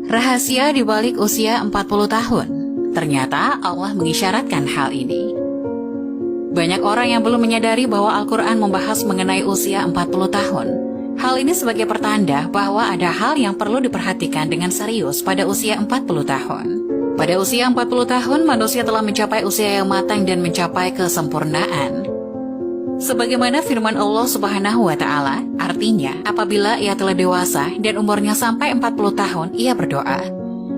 Rahasia di balik usia 40 tahun. Ternyata Allah mengisyaratkan hal ini. Banyak orang yang belum menyadari bahwa Al-Quran membahas mengenai usia 40 tahun. Hal ini sebagai pertanda bahwa ada hal yang perlu diperhatikan dengan serius pada usia 40 tahun. Pada usia 40 tahun, manusia telah mencapai usia yang matang dan mencapai kesempurnaan. Sebagaimana firman Allah Subhanahu wa Ta'ala, artinya apabila ia telah dewasa dan umurnya sampai 40 tahun, ia berdoa,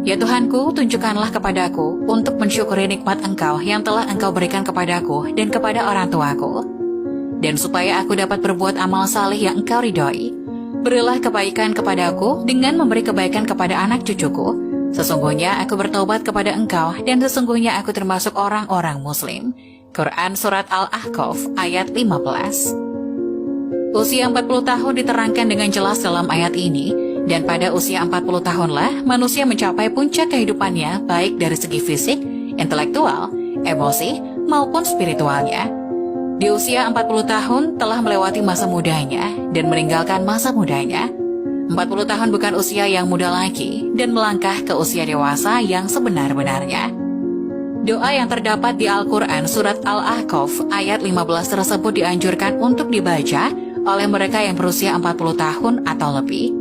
"Ya Tuhanku, tunjukkanlah kepadaku untuk mensyukuri nikmat Engkau yang telah Engkau berikan kepadaku dan kepada orang tuaku. Dan supaya aku dapat berbuat amal saleh yang Engkau ridhoi, berilah kebaikan kepadaku dengan memberi kebaikan kepada anak cucuku. Sesungguhnya aku bertobat kepada Engkau dan sesungguhnya aku termasuk orang-orang muslim." Quran Surat Al-Ahqaf ayat 15. Usia 40 tahun diterangkan dengan jelas dalam ayat ini, dan pada usia 40 tahunlah manusia mencapai puncak kehidupannya baik dari segi fisik, intelektual, emosi, maupun spiritualnya. Di usia 40 tahun telah melewati masa mudanya dan meninggalkan masa mudanya. 40 tahun bukan usia yang muda lagi dan melangkah ke usia dewasa yang sebenar-benarnya. Doa yang terdapat di Al-Quran Surat Al-Ahqaf ayat 15 tersebut dianjurkan untuk dibaca oleh mereka yang berusia 40 tahun atau lebih.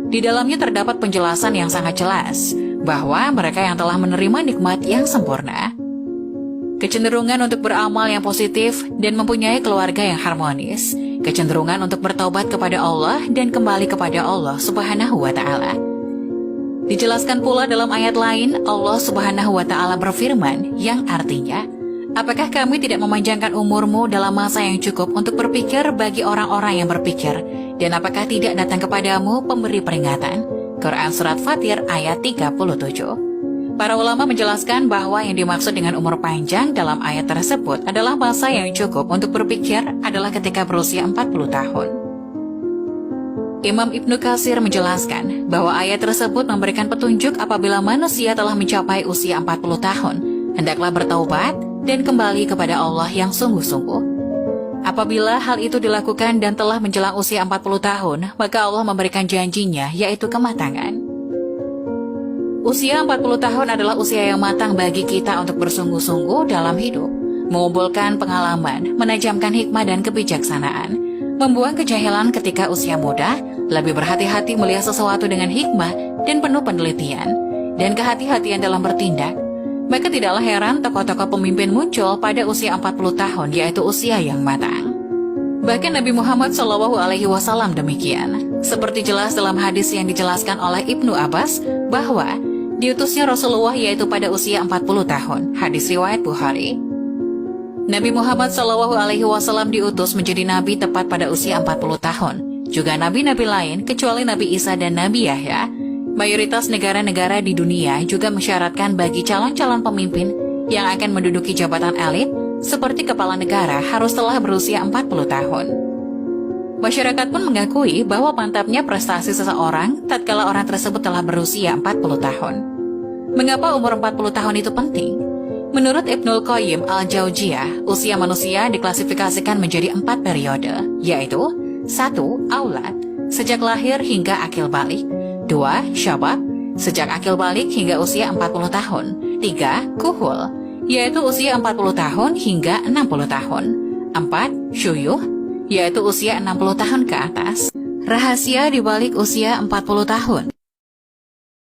Di dalamnya terdapat penjelasan yang sangat jelas bahwa mereka yang telah menerima nikmat yang sempurna, kecenderungan untuk beramal yang positif dan mempunyai keluarga yang harmonis, kecenderungan untuk bertaubat kepada Allah dan kembali kepada Allah Subhanahu wa Ta'ala. Dijelaskan pula dalam ayat lain, Allah Subhanahu wa Ta'ala berfirman yang artinya, "Apakah kami tidak memanjangkan umurmu dalam masa yang cukup untuk berpikir bagi orang-orang yang berpikir, dan apakah tidak datang kepadamu pemberi peringatan?" Quran Surat Fatir ayat 37. Para ulama menjelaskan bahwa yang dimaksud dengan umur panjang dalam ayat tersebut adalah masa yang cukup untuk berpikir adalah ketika berusia 40 tahun. Imam Ibnu Katsir menjelaskan bahwa ayat tersebut memberikan petunjuk apabila manusia telah mencapai usia 40 tahun, hendaklah bertaubat dan kembali kepada Allah yang sungguh-sungguh. Apabila hal itu dilakukan dan telah menjelang usia 40 tahun, maka Allah memberikan janjinya, yaitu kematangan. Usia 40 tahun adalah usia yang matang bagi kita untuk bersungguh-sungguh dalam hidup, mengumpulkan pengalaman, menajamkan hikmah dan kebijaksanaan, membuang kejahilan ketika usia muda, lebih berhati-hati melihat sesuatu dengan hikmah dan penuh penelitian, dan kehati-hatian dalam bertindak. Maka tidaklah heran tokoh-tokoh pemimpin muncul pada usia 40 tahun, yaitu usia yang matang. Bahkan Nabi Muhammad SAW demikian. Seperti jelas dalam hadis yang dijelaskan oleh Ibnu Abbas, bahwa diutusnya Rasulullah yaitu pada usia 40 tahun, hadis riwayat Bukhari. Nabi Muhammad SAW diutus menjadi nabi tepat pada usia 40 tahun. Juga nabi-nabi lain kecuali Nabi Isa dan Nabi Yahya. Mayoritas negara-negara di dunia juga mensyaratkan bagi calon-calon pemimpin yang akan menduduki jabatan elit seperti kepala negara harus telah berusia 40 tahun. Masyarakat pun mengakui bahwa mantapnya prestasi seseorang tatkala orang tersebut telah berusia 40 tahun. Mengapa umur 40 tahun itu penting? Menurut Ibnul Qayyim Al-Jauziyah, usia manusia diklasifikasikan menjadi 4 periode, yaitu 1. Aulad, sejak lahir hingga akil balik. 2. Syabab, sejak akil balik hingga usia 40 tahun. 3. Kuhul, yaitu usia 40 tahun hingga 60 tahun. 4. Syuyuh, yaitu usia 60 tahun ke atas. Rahasia di balik usia 40 tahun.